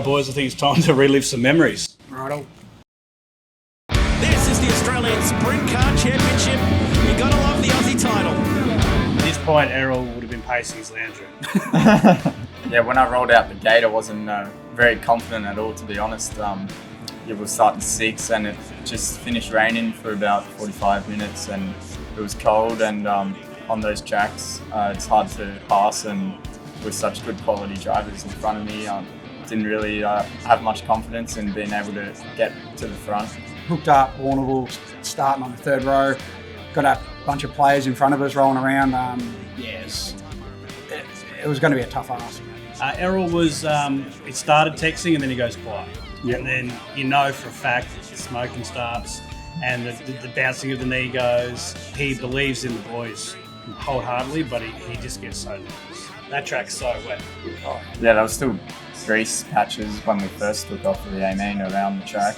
Alright boys, I think it's time to relive some memories. Righto. This is the Australian Sprintcar Championship. You gotta love the Aussie title. At this point, Errol would have been pacing his lounge room. Yeah, when I rolled out the gate, I wasn't very confident at all, to be honest. It was starting 6 and it just finished raining for about 45 minutes and it was cold, and on those tracks it's hard to pass, and with such good quality drivers in front of me, didn't really have much confidence in being able to get to the front. Hooked up, Warrnambool, starting on the third row. Got a bunch of players in front of us rolling around. It was going to be a tough ask. Errol was, he started texting and then he goes quiet. Yep. And then you know for a fact the smoking starts and the bouncing of the knee goes. He believes in the boys wholeheartedly, but he just gets so nervous. That track's so wet. Yeah, there was still grease patches when we first took off of the A-main around the track.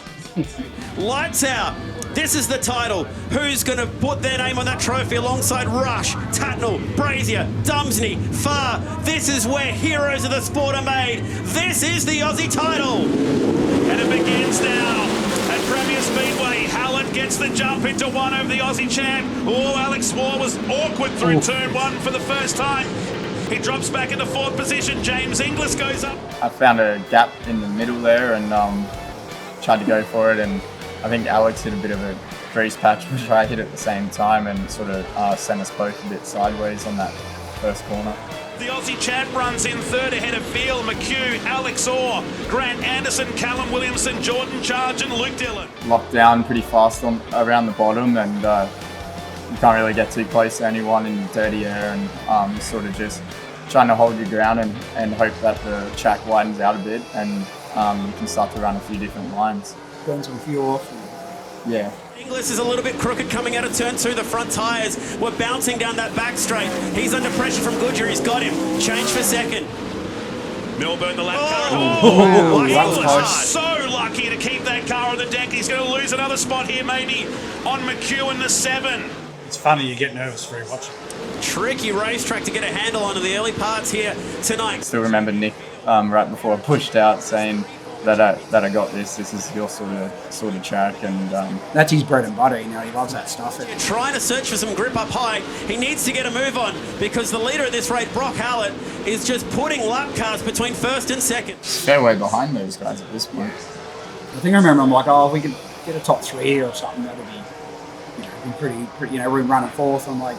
Lights out. This is the title. Who's going to put their name on that trophy alongside Rush, Tatnall, Brazier, Dumsney, Farr? This is where heroes of the sport are made. This is the Aussie title. And it begins now at Premier Speedway. Hallett gets the jump into one over the Aussie champ. Oh, Alex Moore was awkward through turn 1 for the first time. He drops back into 4th position. James Inglis goes up. I found a gap in the middle there and tried to go for it, and I think Alex hit a bit of a grease patch, which I hit at the same time, and sort of sent us both a bit sideways on that first corner. The Aussie champ runs in 3rd ahead of Veal, Mchugh, Alex Orr, Grant Anderson, Callum Williamson, Jordan Charge and Luke Dillon. Locked down pretty fast around the bottom, and you can't really get too close to anyone in dirty air, and sort of just trying to hold your ground and hope that the track widens out a bit and you can start to run a few different lines. Burn some fuel off. Yeah. Inglis is a little bit crooked coming out of turn 2. The front tyres were bouncing down that back straight. He's under pressure from Goodyear. He's got him. Change for second. Milburn, the lap car. Wow. Inglis so lucky to keep that car on the deck. He's going to lose another spot here maybe on Mchugh in the 7. It's funny, you get nervous for watching. Tricky racetrack to get a handle onto the early parts here tonight. Still remember Nick right before I pushed out saying that I got this. This is your sort of track, and that's his bread and butter. You know, he loves that stuff. Trying to search for some grip up high. He needs to get a move on because the leader of this race, Brock Hallett, is just putting lap cars between 1st and 2nd. Fair way behind those guys at this point. I think I remember I'm like, if we could get a top 3 here or something, that would be pretty. You know, we're running 4th. I'm like,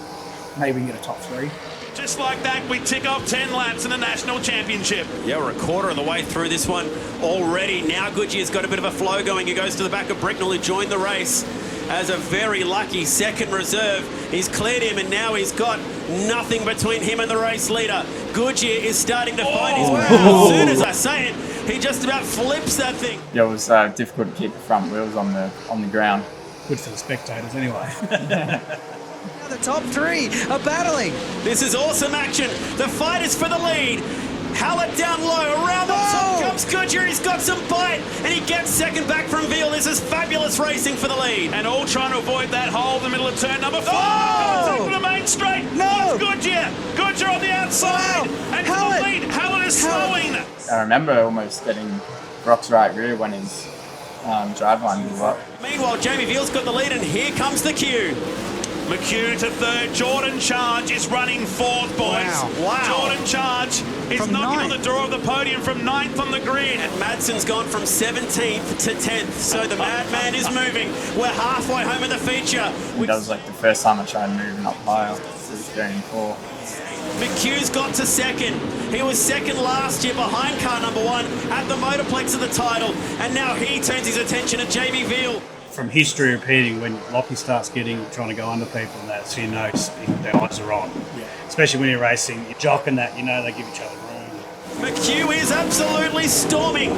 maybe we can get a top 3. Just like that, we tick off 10 laps in the National Championship. Yeah, we're a quarter of the way through this one already. Now Goodyear's got a bit of a flow going. He goes to the back of Bricknell, who joined the race as a very lucky second reserve. He's cleared him, and now he's got nothing between him and the race leader. Goodyear is starting to find his way. As soon as I say it, he just about flips that thing. Yeah, it was difficult to keep the front wheels on the ground. Good for the spectators anyway. Now the top 3 are battling. This is awesome action. The fight is for the lead. Hallett down low, around the top comes Goodyear. He's got some bite, and he gets second back from Veal. This is fabulous racing for the lead. And all trying to avoid that hole in the middle of turn number 4. Oh! To the main straight. No! It's Goodyear. Goodyear on the outside. Wow. And Hallett. to the lead. Hallett is slowing. I remember almost getting Brock's right rear when his driveline blew up. Meanwhile, Jamie Veal's got the lead, and here comes the cue. Mchugh to 3rd. Jordan Charge is running 4th, boys. Wow. Jordan Charge is From knocking on 9th. the door of the podium from 9th on the grid. And Madson's gone from 17th to 10th, so the madman is moving. We're halfway home in the feature. That was like the first time I tried moving up high after turning 4. McHugh's got to 2nd. He was 2nd last year behind car number 1 at the Motorplex of the title, and now he turns his attention to Jamie Veal. From history repeating, when Lockie starts trying to go under people and that, so you know their odds are on. Yeah. Especially when you're racing, you're jocking that, you know they give each other room. Mchugh is absolutely storming.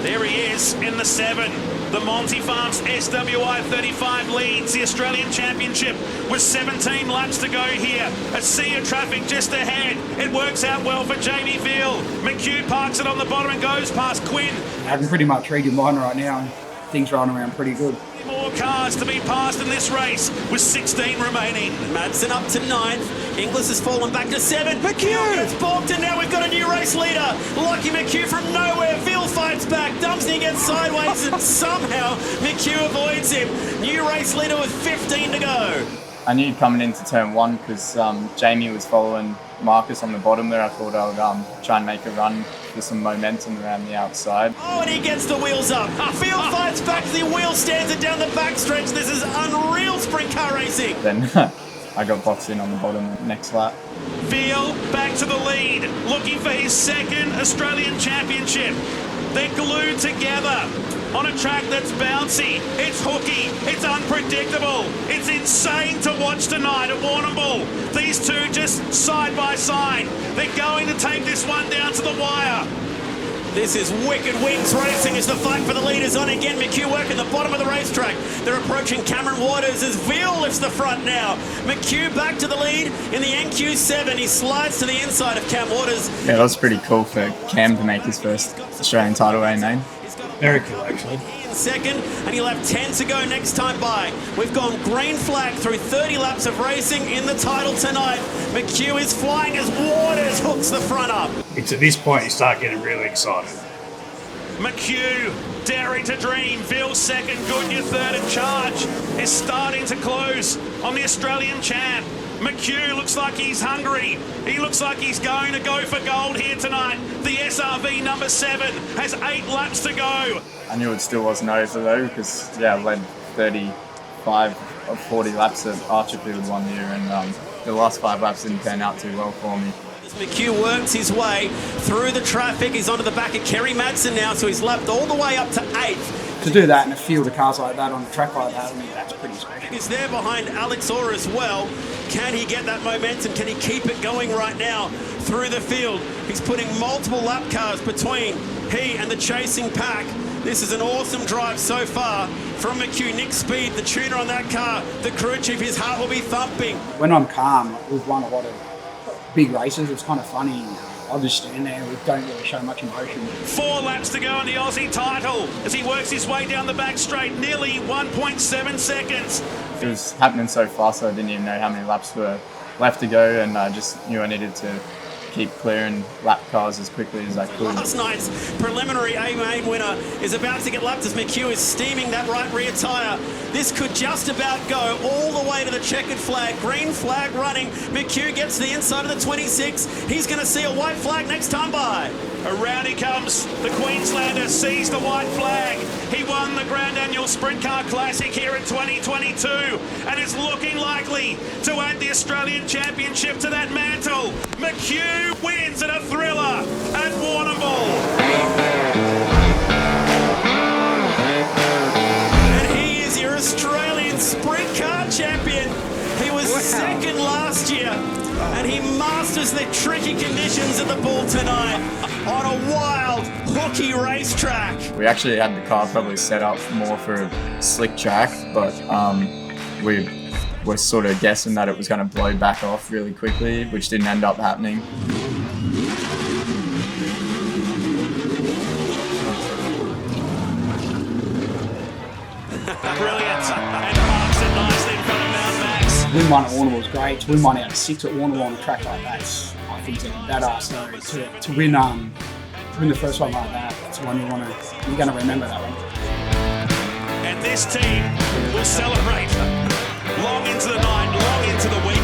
There he is in the 7. The Monty Farms SWI 35 leads the Australian Championship with 17 laps to go here. A sea of traffic just ahead. It works out well for Jamie Veal. Mchugh parks it on the bottom and goes past Quinn. I can pretty much read your mind right now. things rolling around pretty good. More cars to be passed in this race with 16 remaining. Madsen up to 9th. Inglis has fallen back to 7th. Mchugh gets balked, and now we've got a new race leader. Lockie Mchugh from nowhere. Phil fights back. Dumsney gets sideways, and somehow Mchugh avoids him. New race leader with 15 to go. I knew coming into turn 1 because Jamie was following Marcus on the bottom there. I thought I would try and make a run for some momentum around the outside. Oh, and he gets the wheels up. Phil fights back to the wheel stands it down the backstretch. This is unreal sprint car racing. Then I got boxed in on the bottom next lap. Phil back to the lead, looking for his second Australian Championship. They're glued together on a track that's bouncy, it's hooky, it's unpredictable, it's insane to watch tonight at Warrnambool. These two just side by side. They're going to take this one down to the wire. This is Wicked Wings Racing as the fight for the lead is on again. Mchugh working the bottom of the racetrack. They're approaching Cameron Waters as Veal lifts the front now. Mchugh back to the lead in the NQ7. He slides to the inside of Cam Waters. Yeah, that was pretty cool for Cam to make his first Australian title, mate? Very cool, actually. In second, and he'll have 10 to go next time by. We've gone green flag through 30 laps of racing in the title tonight. Mchugh is flying as Waters hooks the front up. It's at this point you start getting really excited. Mchugh daring to dream. Phil second, Goodyear third, and Charge is starting to close on the Australian champ. Mchugh looks like he's hungry. He looks like he's going to go for gold here tonight. The SRV number 7 has 8 laps to go. I knew it still wasn't over though because I led 35 of 40 laps at Archerfield one year, and the last 5 laps didn't turn out too well for me. As Mchugh works his way through the traffic, he's onto the back of Kerry Madsen now, so he's lapped all the way up to 8th. To do that in a field of cars like that on a track like that, I mean, that's pretty special. He's there behind Alex Orr as well. Can he get that momentum? Can he keep it going right now through the field? He's putting multiple lap cars between he and the chasing pack. This is an awesome drive so far from Mchugh. Nick Speed, the tuner on that car, the crew chief, his heart will be thumping. When I'm calm, we've won a lot of big races. It's kind of funny. I'll just stand there. We don't really show much emotion. 4 laps to go in the Aussie title as he works his way down the back straight, nearly 1.7 seconds. It was happening so fast I didn't even know how many laps were left to go, and I just knew I needed to keep clearing lap cars as quickly as I could. Last night's preliminary A-main winner is about to get lapped as Mchugh is steaming that right rear tyre. This could just about go all the way to the checkered flag. Green flag running. Mchugh gets to the inside of the 26. He's going to see a white flag next time by. Around he comes. The Queenslander sees the white flag. He won the Grand Annual Sprint Car Classic here in 2022 and is looking likely to add the Australian Championship to that mantle. Mchugh wins in a thriller at Warrnambool. And he is your Australian Sprint Car Champion. He was second last year, and he masters the tricky conditions at the Bull tonight on a wild, hooky racetrack. We actually had the car probably set up more for a slick track, but we were sort of guessing that it was going to blow back off really quickly, which didn't end up happening. Brilliant. And parks it nicely in front of Mount Max. Win one at Warrnambool was great. To win one out of 6 at Warrnambool on a track like that, I think it's a badass. So to win the first one like that, that's the one you're going to remember that one. And this team will celebrate long into the night, long into the week.